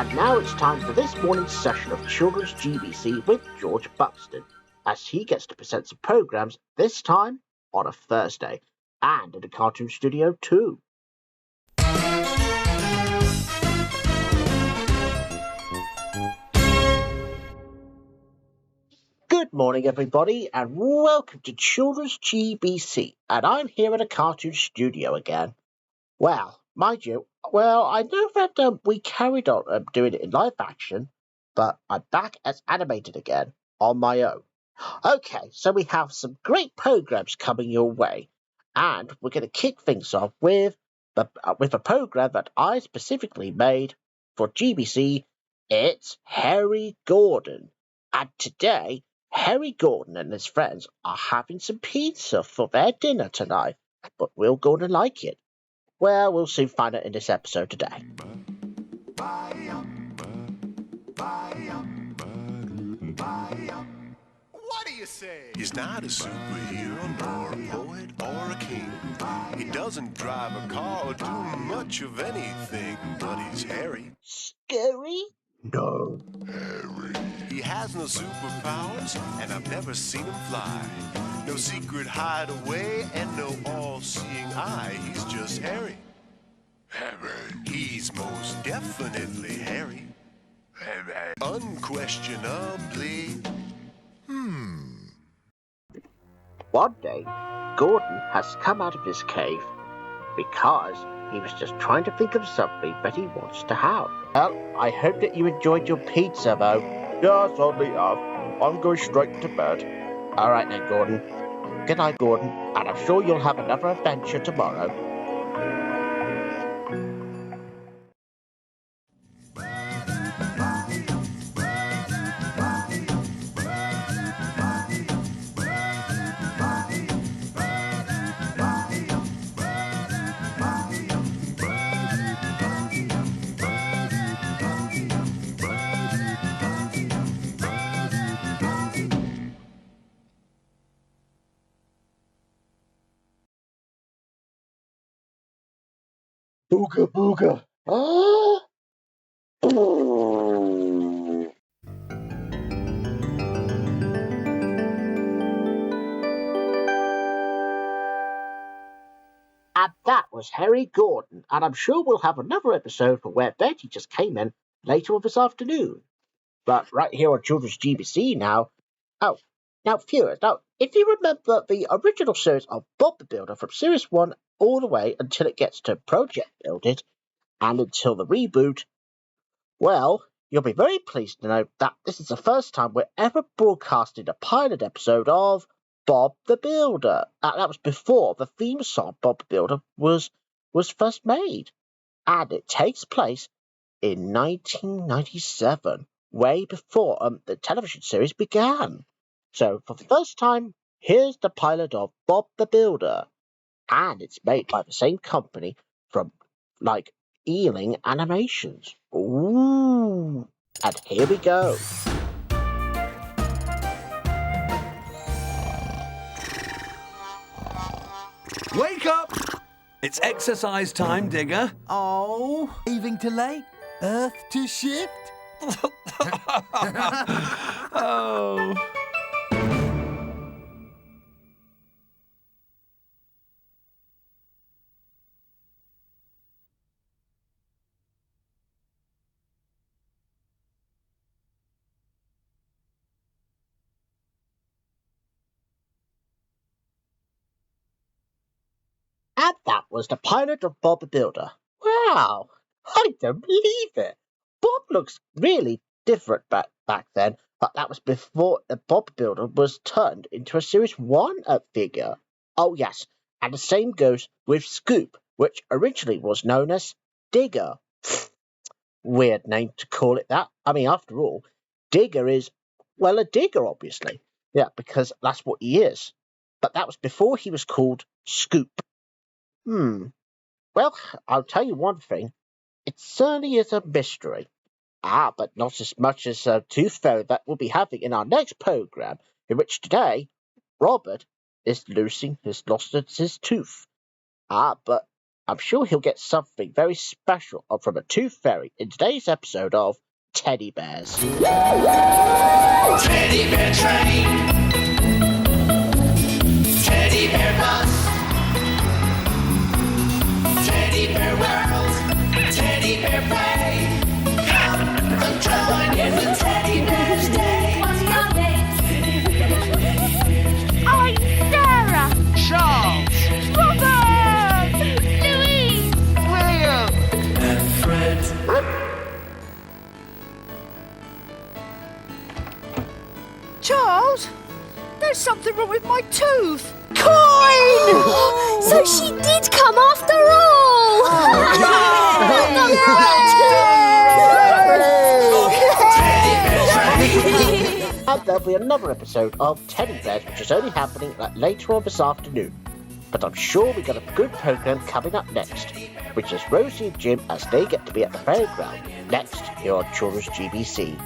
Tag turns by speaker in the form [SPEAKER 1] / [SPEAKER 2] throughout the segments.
[SPEAKER 1] And now it's time for this morning's session of Children's GBC with George Buxton, as he gets to present some programmes, this time on a Thursday, and in a cartoon studio too. Good morning, everybody, and welcome to Children's GBC, and I'm here at a cartoon studio again. Well, mind you, I know that we carried on doing it in live action, but I'm back as animated again, on my own. Okay, so we have some great programs coming your way, and we're going to kick things off with a program that I specifically made for GBC. It's Harry Gordon, and today Harry Gordon and his friends are having some pizza for their dinner tonight. But will Gordon like it? Well, we'll soon find out in this episode today.
[SPEAKER 2] What do you say? He's not a superhero, nor a poet or a king. He doesn't drive a car or do much of anything, but he's Harry.
[SPEAKER 1] Scary? No.
[SPEAKER 2] Harry. He has no superpowers, and I've never seen him fly. No secret hideaway, and no all-seeing eye. He's just Harry. Harry. He's most definitely Harry. Harry. Unquestionably.
[SPEAKER 1] One day, Gordon has come out of his cave because he was just trying to think of something that he wants to have. Well, I hope that you enjoyed your pizza, though. Yes, only have. I'm going straight to bed. All right then, Gordon. Good night, Gordon, and I'm sure you'll have another adventure tomorrow. Booga booga. Ah! And that was Harry Gordon, and I'm sure we'll have another episode for where Betty just came in later on this afternoon. But right here on Children's GBC now. Oh, now viewers, if you remember the original series of Bob the Builder from Series 1 all the way until it gets to Project Build It, and until the reboot, well, you'll be very pleased to know that this is the first time we're ever broadcasting a pilot episode of Bob the Builder. That was before the theme song Bob the Builder was first made. And it takes place in 1997, way before the television series began. So for the first time, here's the pilot of Bob the Builder. And it's made by the same company from, like, Ealing Animations. Ooh. And here we go.
[SPEAKER 3] Wake up! It's exercise time, Digger.
[SPEAKER 4] Oh, leaving to late? Earth to shift?
[SPEAKER 3] Oh.
[SPEAKER 1] And that was the pilot of Bob the Builder. Wow, I don't believe it. Bob looks really different back then, but that was before Bob the Builder was turned into a Series 1 figure. Oh yes, and the same goes with Scoop, which originally was known as Digger. Weird name to call it that. I mean, after all, Digger is, well, a digger, obviously. Yeah, because that's what he is. But that was before he was called Scoop. Well, I'll tell you one thing. It certainly is a mystery. But not as much as Tooth Fairy that we'll be having in our next program, in which today Robert is lost his tooth. But I'm sure he'll get something very special from a tooth fairy in today's episode of Teddy Bears.
[SPEAKER 5] Teddy bear train, teddy bear bus, teddy bear world, teddy bear play. Come join in the Teddy Bears Day. What's your name?
[SPEAKER 6] I'm Sarah.
[SPEAKER 5] Charles,
[SPEAKER 6] Robert. Louise.
[SPEAKER 5] William, and Fred.
[SPEAKER 7] Charles, there's something wrong with my tooth.
[SPEAKER 6] Coin! So she did come after all!
[SPEAKER 1] And there'll be another episode of Teddy Bears, which is only happening later on this afternoon. But I'm sure we've got a good program coming up next, which is Rosie and Jim as they get to be at the fairground next here on Children's GBC.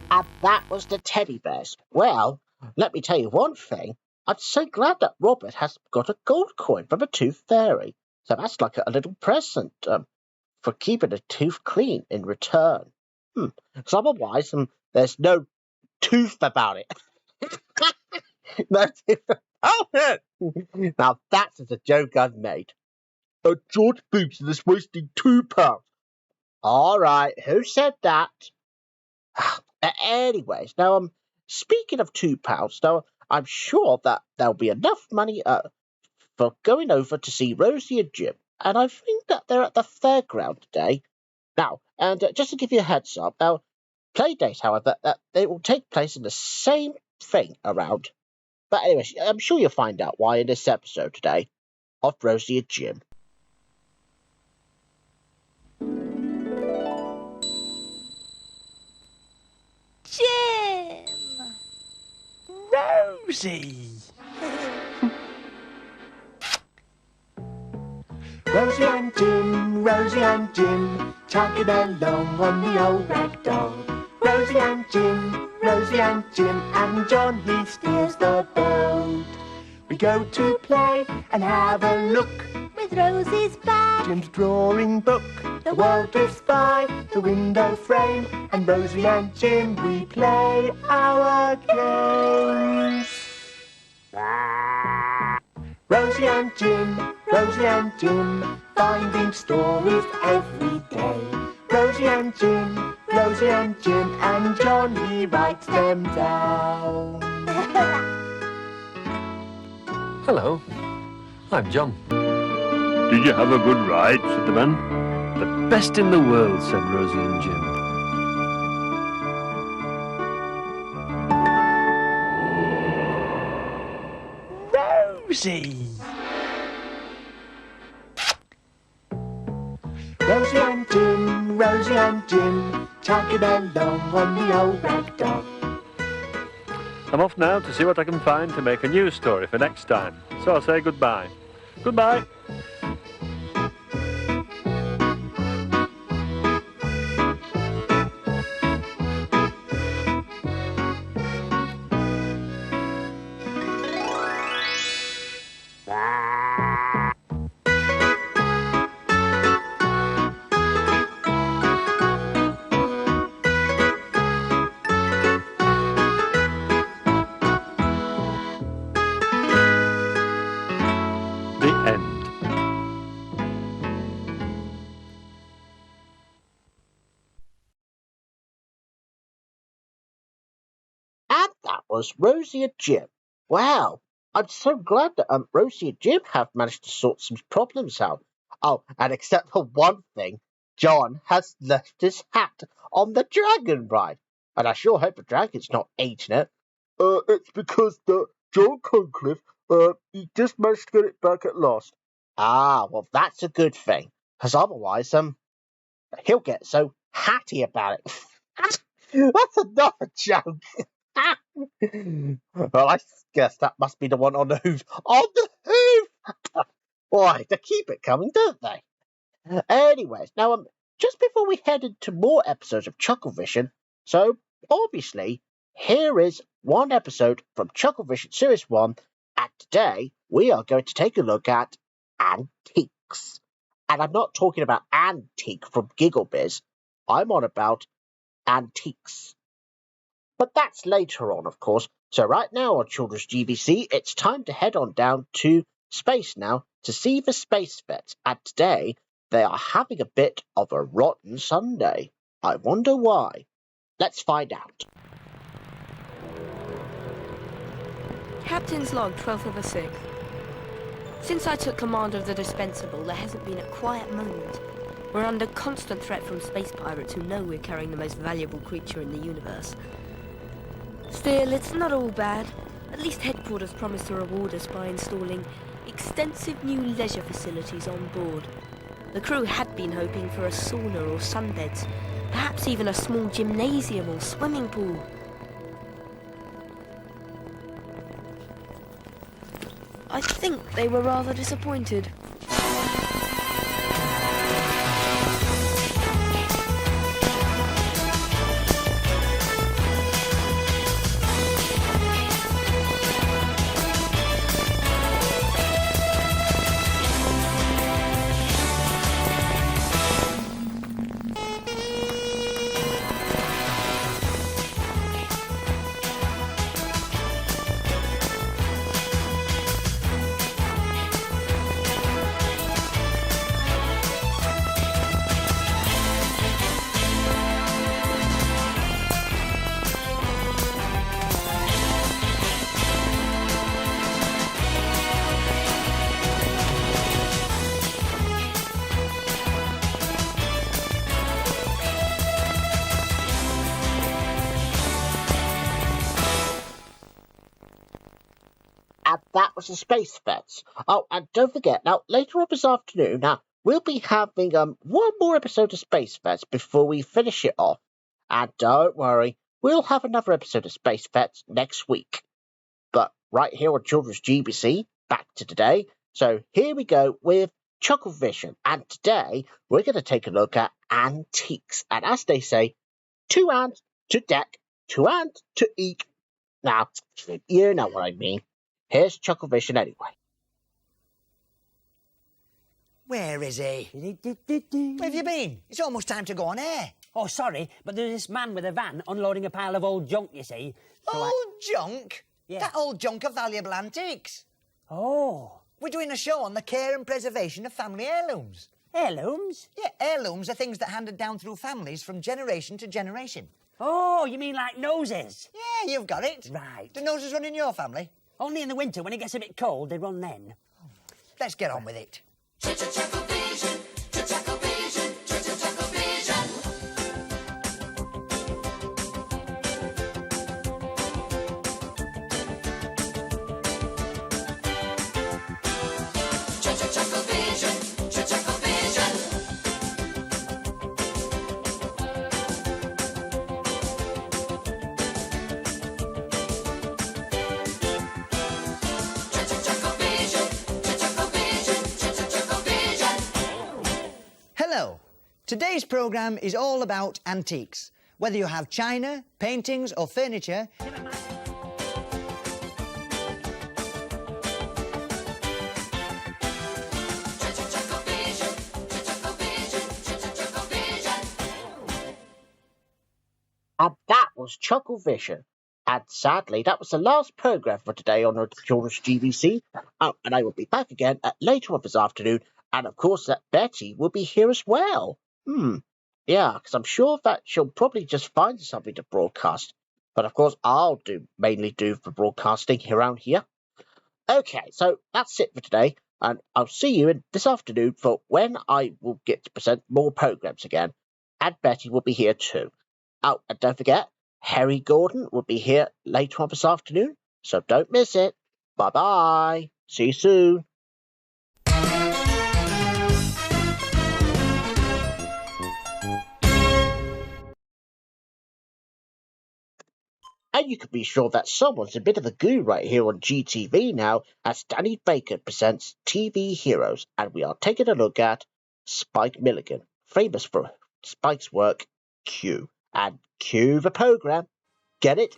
[SPEAKER 1] And that was the Teddy Bears. Well, let me tell you one thing. I'm so glad that Robert has got a gold coin from a tooth fairy. So that's like a little present for keeping a tooth clean in return. Because otherwise, there's no tooth about it. No tooth about it. Now that's a joke I've made. George Buxton is wasting £2. All right, who said that? Anyways, now speaking of £2, now I'm sure that there'll be enough money for going over to see Rosie and Jim, and I think that they're at the fairground today. Now, and just to give you a heads up, now play dates, however, they will take place in the same thing around. But anyway, I'm sure you'll find out why in this episode today of Rosie and Jim.
[SPEAKER 6] Jim!
[SPEAKER 7] Rosie.
[SPEAKER 8] Rosie and Jim, chugging along on the old rag doll. Rosie and Jim, and John, he steers the boat. We go to play and have a look
[SPEAKER 6] With Rosie's bag.
[SPEAKER 8] Jim's drawing book. The world drifts by the window frame, and Rosie and Jim, we play our games. Rosie and Jim, finding stories every day. Rosie and Jim, and John, he writes them down.
[SPEAKER 9] Hello, I'm John. Did you have a good ride? Said the man. The best in the world, said Rosie and Jim.
[SPEAKER 7] Rosie.
[SPEAKER 8] Rosie and Jim, chugging along on the old rag doll.
[SPEAKER 9] I'm off now to see what I can find to make a news story for next time. So I'll say goodbye. Goodbye. The end.
[SPEAKER 1] And that was Rosie and Jim. Wow, I'm so glad that Rosie and Jim have managed to sort some problems out. Oh, and except for one thing, John has left his hat on the dragon ride. And I sure hope the dragon's not eating it. It's because John Concliffe, he just managed to get it back at last. Ah, well, that's a good thing. Because otherwise, he'll get so hatty about it. That's another joke. Well, I guess that must be the one on the hoof. On the hoof! Boy, they keep it coming, don't they? Anyways, now, just before we head into more episodes of Chucklevision. So, obviously, here is one episode from Chucklevision Series 1, and today we are going to take a look at antiques. And I'm not talking about antique from Gigglebiz, I'm on about antiques. But that's later on, of course. So right now on Children's GBC, it's time to head on down to space now to see the space vets. And today, they are having a bit of a rotten Sunday. I wonder why. Let's find out.
[SPEAKER 10] Captain's log, 12th of the 6th. Since I took command of the Dispensable, there hasn't been a quiet moment. We're under constant threat from space pirates who know we're carrying the most valuable creature in the universe. Still, it's not all bad. At least headquarters promised to reward us by installing extensive new leisure facilities on board. The crew had been hoping for a sauna or sunbeds, perhaps even a small gymnasium or swimming pool. I think they were rather disappointed.
[SPEAKER 1] And that was the space vets. Oh, and don't forget, now later on this afternoon, now we'll be having one more episode of Space Vets before we finish it off. And don't worry, we'll have another episode of Space Vets next week. But right here on Children's GBC, back to today. So here we go with Chucklevision, and today we're going to take a look at antiques. And as they say, two hands to deck, two hands to eke. Now, you know what I mean. Here's Chucklevision anyway.
[SPEAKER 11] Where is he? Where have you been? It's almost time to go on air.
[SPEAKER 12] Oh, sorry, but there's this man with a van unloading a pile of old junk, you see. So
[SPEAKER 11] Old junk?
[SPEAKER 12] Yeah.
[SPEAKER 11] That old junk of valuable antiques.
[SPEAKER 12] Oh.
[SPEAKER 11] We're doing a show on the care and preservation of family heirlooms.
[SPEAKER 12] Heirlooms?
[SPEAKER 11] Yeah, heirlooms are things that are handed down through families from generation to generation.
[SPEAKER 12] Oh, you mean like noses?
[SPEAKER 11] Yeah, you've got it.
[SPEAKER 12] Right.
[SPEAKER 11] Do noses run in your family?
[SPEAKER 12] Only in the winter, when it gets a bit cold, they run then.
[SPEAKER 11] Let's get on with it. Hello. Today's programme is all about antiques. Whether you have china, paintings or furniture...
[SPEAKER 1] And that was Chucklevision. And sadly, that was the last programme for today on the Children's GBC. Oh, and I will be back again later on this afternoon. And of course, that Betty will be here as well. Yeah, because I'm sure that she'll probably just find something to broadcast. But of course, I'll mainly do for broadcasting around here. Okay, so that's it for today. And I'll see you this afternoon for when I will get to present more programmes again. And Betty will be here too. Oh, and don't forget, Harry Gordon will be here later on this afternoon, so don't miss it. Bye-bye. See you soon. And you can be sure that someone's a bit of a goo right here on GTV now, as Danny Baker presents TV Heroes, and we are taking a look at Spike Milligan, famous for Spike's work, cue. And cue the program. Get it?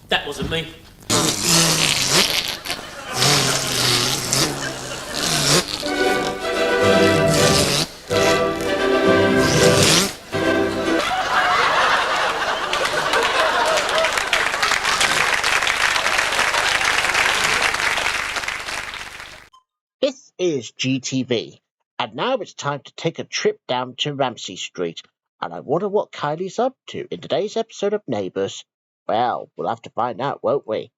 [SPEAKER 13] That wasn't me.
[SPEAKER 1] This is GTV, and now it's time to take a trip down to Ramsey Street, and I wonder what Kylie's up to in today's episode of Neighbours. Well, we'll have to find out, won't we?